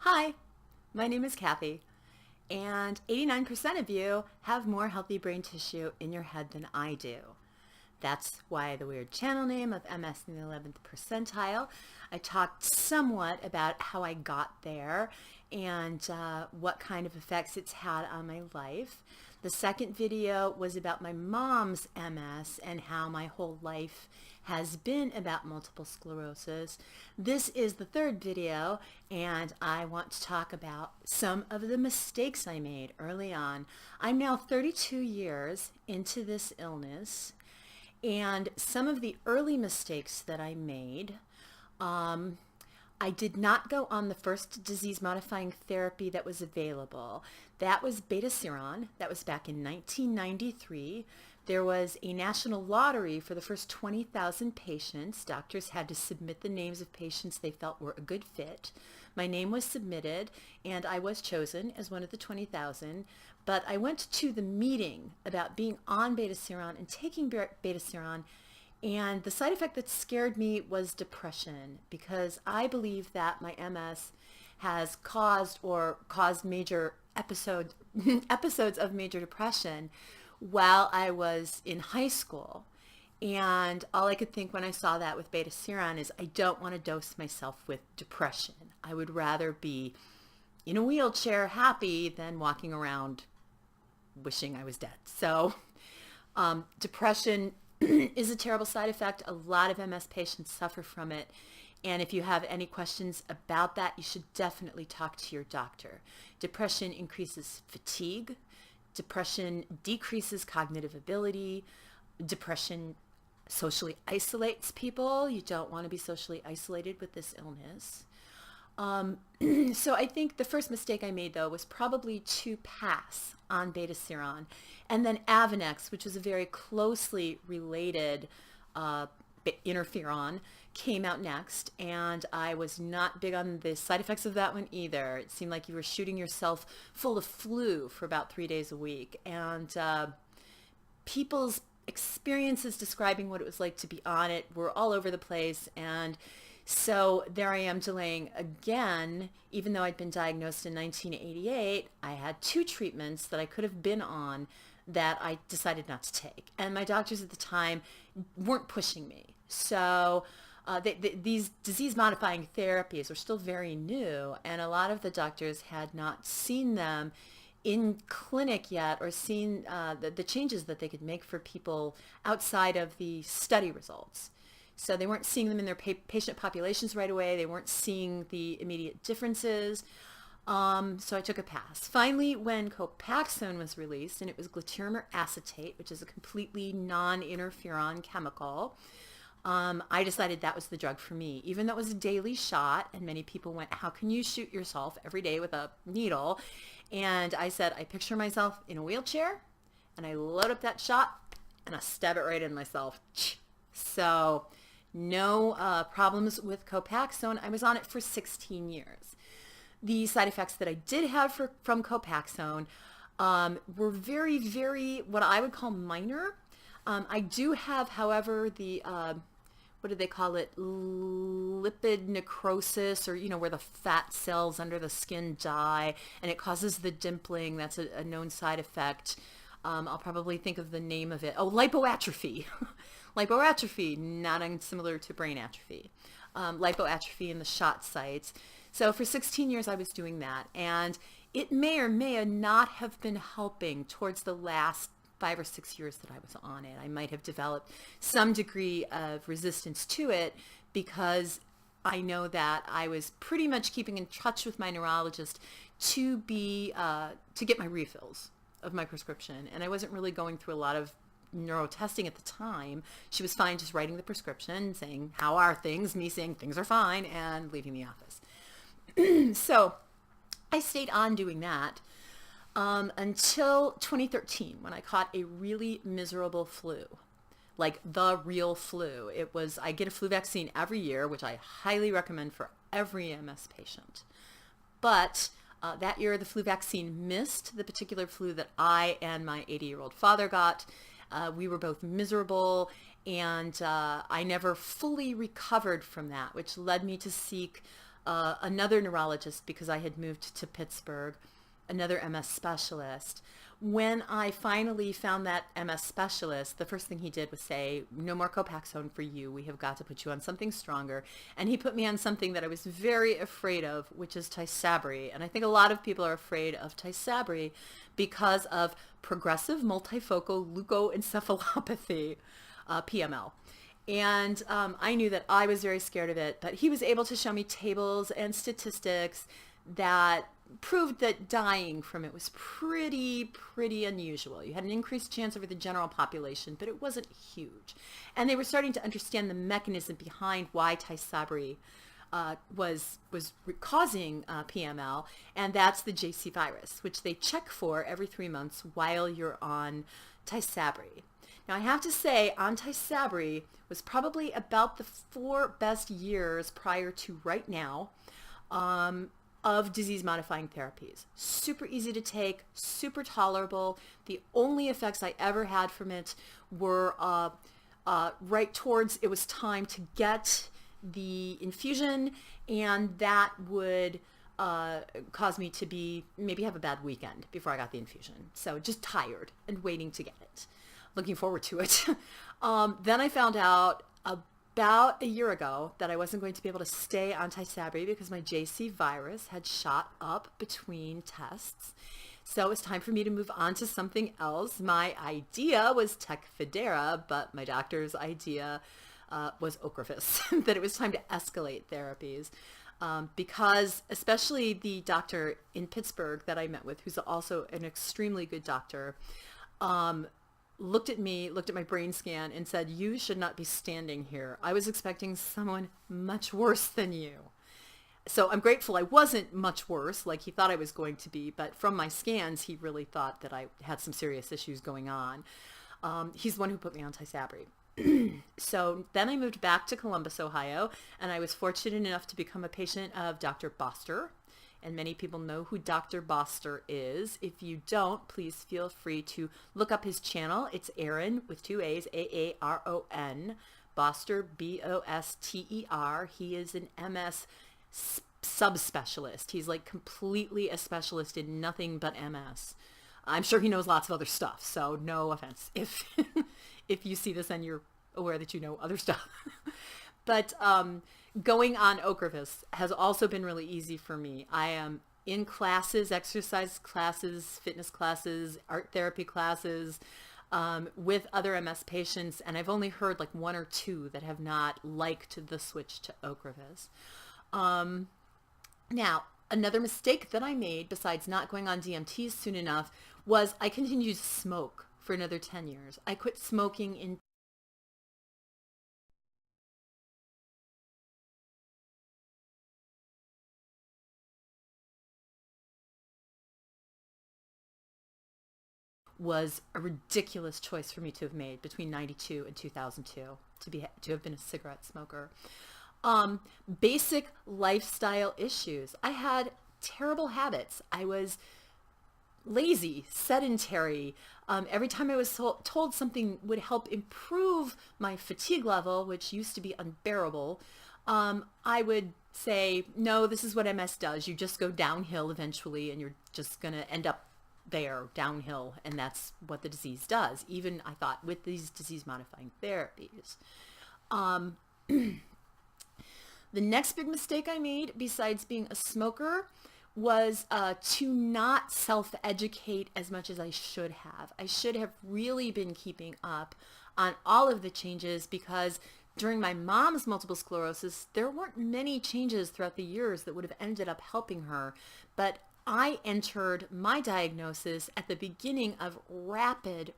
Hi, my name is Kathy, and 89% of you have more healthy brain tissue in your head than I do. That's why the weird channel name of MS in the 11th percentile. I talked somewhat about how I got there and what kind of effects it's had on my life. The second video was about my mom's MS and how my whole life has been about multiple sclerosis. This is the third video, and I want to talk about some of the mistakes I made early on. I'm now 32 years into this illness, and some of the early mistakes that I made, I did not go on the first disease-modifying therapy that was available. That was beta-seron. That was back in 1993. There was a national lottery for the first 20,000 patients. Doctors had to submit the names of patients they felt were a good fit. My name was submitted, and I was chosen as one of the 20,000. But I went to the meeting about being on beta-seron and taking beta-seron, and the side effect that scared me was depression, because I believe that my MS has caused major episodes of major depression while I was in high school. And all I could think when I saw that with beta seron is I don't want to dose myself with depression. I would rather be in a wheelchair happy than walking around wishing I was dead. So depression is a terrible side effect. A lot of MS patients suffer from it. And if you have any questions about that, you should definitely talk to your doctor. Depression increases fatigue. Depression decreases cognitive ability. Depression socially isolates people. You don't want to be socially isolated with this illness. So I think the first mistake I made, though, was probably to pass on beta seron. And then Avonex, which was a very closely related interferon, came out next. And I was not big on the side effects of that one either. It seemed like you were shooting yourself full of flu for about 3 days a week. And people's experiences describing what it was like to be on it were all over the place. And so there I am delaying again. Even though I'd been diagnosed in 1988, I had 2 treatments that I could have been on that I decided not to take. And my doctors at the time weren't pushing me. So these disease-modifying therapies are still very new, and a lot of the doctors had not seen them in clinic yet or seen the changes that they could make for people outside of the study results. So they weren't seeing them in their patient populations right away. They weren't seeing the immediate differences. So I took a pass. Finally, when Copaxone was released, and it was glutarimer acetate, which is a completely non-interferon chemical, I decided that was the drug for me. Even though it was a daily shot, and many people went, how can you shoot yourself every day with a needle? And I said, I picture myself in a wheelchair, and I load up that shot, and I stab it right in myself. So no problems with Copaxone. I was on it for 16 years. The side effects that I did have from Copaxone were very, very, what I would call minor. I do have, however, the, what do they call it, lipid necrosis, or, where the fat cells under the skin die, and it causes the dimpling. That's a known side effect. I'll probably think of the name of it. Oh, lipoatrophy. Lipoatrophy, not unsimilar to brain atrophy. Lipoatrophy in the shot sites. So for 16 years I was doing that, and it may or may not have been helping towards the last 5 or 6 years that I was on it. I might have developed some degree of resistance to it because I know that I was pretty much keeping in touch with my neurologist to get my refills of my prescription, and I wasn't really going through a lot of neuro testing at the time. She was fine just writing the prescription, saying, how are things? Me saying things are fine, and leaving the office. So I stayed on doing that until 2013, when I caught a really miserable flu, like the real flu. I get a flu vaccine every year, which I highly recommend for every MS patient. But that year, the flu vaccine missed the particular flu that I and my 80-year-old father got. We were both miserable, and I never fully recovered from that, which led me to seek another neurologist because I had moved to Pittsburgh, another MS specialist. When I finally found that MS specialist, the first thing he did was say, no more Copaxone for you. We have got to put you on something stronger. And he put me on something that I was very afraid of, which is Tysabri. And I think a lot of people are afraid of Tysabri because of progressive multifocal leukoencephalopathy, PML. And I knew that I was very scared of it, but he was able to show me tables and statistics that proved that dying from it was pretty unusual. You had an increased chance over the general population, but it wasn't huge. And they were starting to understand the mechanism behind why Tysabri was causing PML, and that's the JC virus, which they check for every 3 months while you're on Tysabri. Now, I have to say, on Tysabri was probably about the 4 best years prior to right now of disease-modifying therapies. Super easy to take, super tolerable. The only effects I ever had from it were right towards it was time to get the infusion, and that would cause me to maybe have a bad weekend before I got the infusion. So just tired and waiting to get it. Looking forward to it. Then I found out about a year ago that I wasn't going to be able to stay on Tysabri because my JC virus had shot up between tests. So it was time for me to move on to something else. My idea was Tecfidera, but my doctor's idea was Ocrevus, that it was time to escalate therapies. Because especially the doctor in Pittsburgh that I met with, who's also an extremely good doctor, looked at me, looked at my brain scan, and said, you should not be standing here. I was expecting someone much worse than you. So I'm grateful I wasn't much worse like he thought I was going to be, but from my scans, he really thought that I had some serious issues going on. He's the one who put me on Tysabri. So then I moved back to Columbus, Ohio, and I was fortunate enough to become a patient of Dr. Boster. And many people know who Dr. Boster is. If you don't, please feel free to look up his channel. It's Aaron with 2 A's, Aaron, Boster, Boster. He is an MS subspecialist. He's like completely a specialist in nothing but MS. I'm sure he knows lots of other stuff, so no offense if if you see this and you're aware that you know other stuff. But going on Ocrevus has also been really easy for me. I am in classes, exercise classes, fitness classes, art therapy classes with other MS patients, and I've only heard like 1 or 2 that have not liked the switch to Ocrevus. Now, another mistake that I made, besides not going on DMTs soon enough, was I continued to smoke for another 10 years. I quit smoking in was a ridiculous choice for me to have made between 92 and 2002 to have been a cigarette smoker. Basic lifestyle issues. I had terrible habits. I was lazy, sedentary. Every time I was told something would help improve my fatigue level, which used to be unbearable, I would say, no, this is what MS does. You just go downhill eventually, and you're just going to end up there downhill, and that's what the disease does, even I thought with these disease modifying therapies. The next big mistake I made, besides being a smoker, was to not self-educate as much as I should have. I should have really been keeping up on all of the changes, because during my mom's multiple sclerosis, there weren't many changes throughout the years that would have ended up helping her, but I entered my diagnosis at the beginning of rapid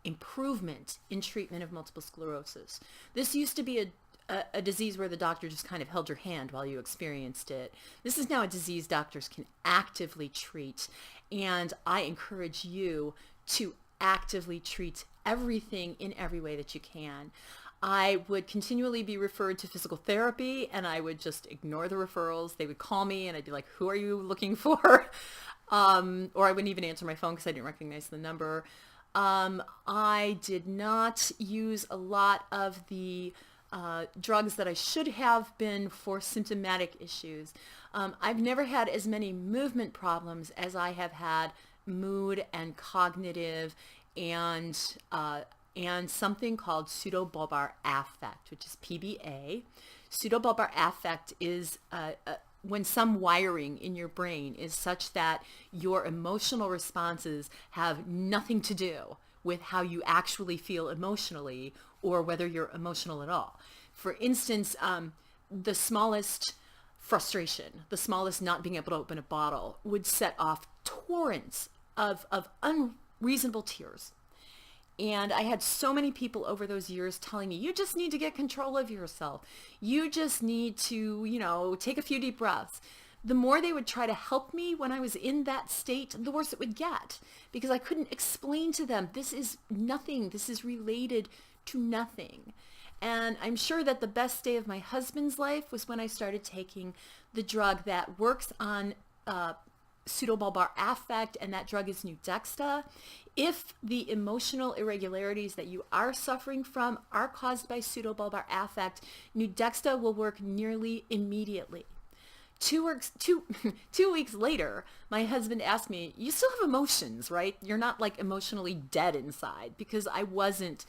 improvement in treatment of multiple sclerosis. This used to be a disease where the doctor just kind of held your hand while you experienced it. This is now a disease doctors can actively treat, and I encourage you to actively treat everything in every way that you can. I would continually be referred to physical therapy, and I would just ignore the referrals. They would call me, and I'd be like, who are you looking for? Or I wouldn't even answer my phone because I didn't recognize the number. I did not use a lot of the drugs that I should have been for symptomatic issues. I've never had as many movement problems as I have had mood and cognitive and something called pseudobulbar affect, which is PBA. Pseudobulbar affect is when some wiring in your brain is such that your emotional responses have nothing to do with how you actually feel emotionally or whether you're emotional at all. For instance, the smallest frustration, the smallest not being able to open a bottle would set off torrents of unreasonable tears. And I had so many people over those years telling me, you just need to get control of yourself. You just need to, take a few deep breaths. The more they would try to help me when I was in that state, the worse it would get, because I couldn't explain to them, this is nothing. This is related to nothing. And I'm sure that the best day of my husband's life was when I started taking the drug that works on pseudobulbar affect, and that drug is Nuedexta. If the emotional irregularities that you are suffering from are caused by pseudobulbar affect, Nuedexta will work nearly immediately. 2 weeks later, my husband asked me, you still have emotions, right? You're not like emotionally dead inside, because I wasn't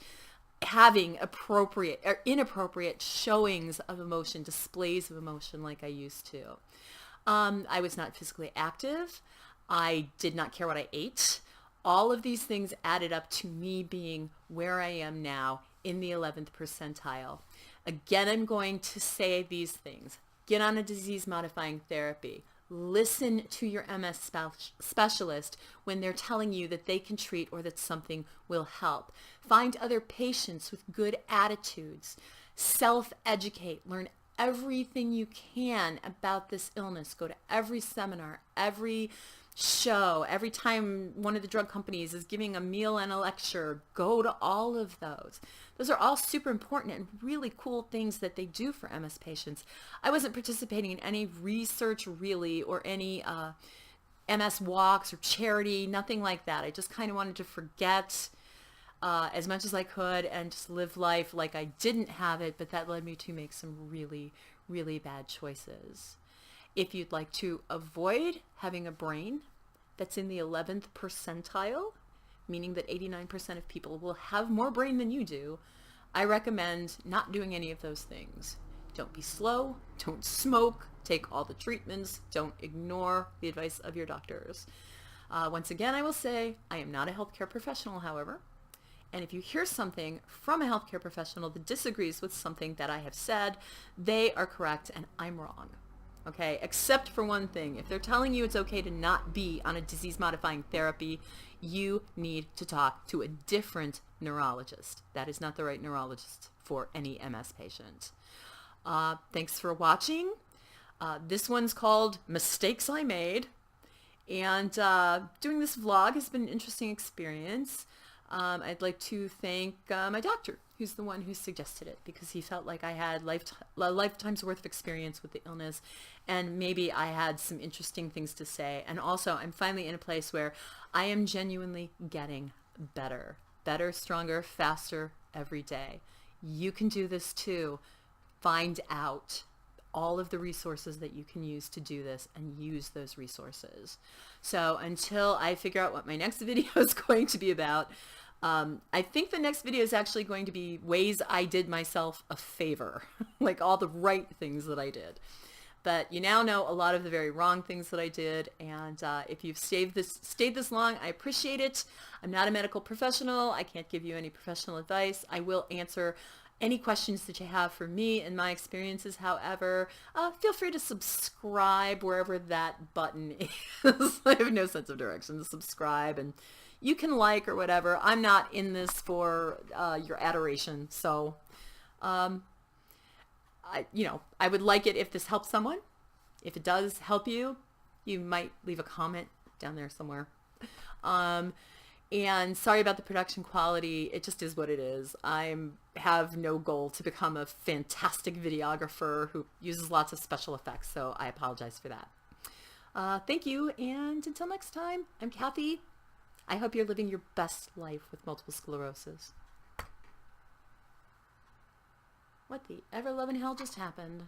having appropriate or inappropriate showings of emotion, displays of emotion like I used to. I was not physically active. I did not care what I ate. All of these things added up to me being where I am now in the 11th percentile. Again, I'm going to say these things. Get on a disease-modifying therapy. Listen to your MS specialist when they're telling you that they can treat or that something will help. Find other patients with good attitudes. Self-educate. Learn everything you can about this illness. Go to every seminar, every show, every time one of the drug companies is giving a meal and a lecture, go to all of those. Those are all super important and really cool things that they do for MS patients. I wasn't participating in any research really, or any MS walks or charity, nothing like that. I just kind of wanted to forget as much as I could and just live life like I didn't have it, but that led me to make some really, really bad choices. If you'd like to avoid having a brain that's in the 11th percentile, meaning that 89% of people will have more brain than you do, I recommend not doing any of those things. Don't be slow, don't smoke, take all the treatments, don't ignore the advice of your doctors. Once again, I will say, I am not a healthcare professional, however, and if you hear something from a healthcare professional that disagrees with something that I have said, they are correct and I'm wrong. Okay, except for one thing. If they're telling you it's okay to not be on a disease-modifying therapy, you need to talk to a different neurologist. That is not the right neurologist for any MS patient. Thanks for watching. This one's called Mistakes I Made. And doing this vlog has been an interesting experience. I'd like to thank my doctor, who's the one who suggested it, because he felt like I had a lifetime's worth of experience with the illness, and maybe I had some interesting things to say. And also, I'm finally in a place where I am genuinely getting better, stronger, faster every day. You can do this too. Find out all of the resources that you can use to do this and use those resources. So until I figure out what my next video is going to be about, I think the next video is actually going to be ways I did myself a favor, like all the right things that I did. But you now know a lot of the very wrong things that I did, and if you've stayed this long, I appreciate it. I'm not a medical professional. I can't give you any professional advice. I will answer any questions that you have for me and my experiences. However, feel free to subscribe wherever that button is. I have no sense of direction. Subscribe, and you can like or whatever. I'm not in this for your adoration. So, I would like it if this helps someone. If it does help you, you might leave a comment down there somewhere. And sorry about the production quality. It just is what it is. I have no goal to become a fantastic videographer who uses lots of special effects, so I apologize for that. Thank you, and until next time, I'm Kathy. I hope you're living your best life with multiple sclerosis. What the ever loving hell just happened?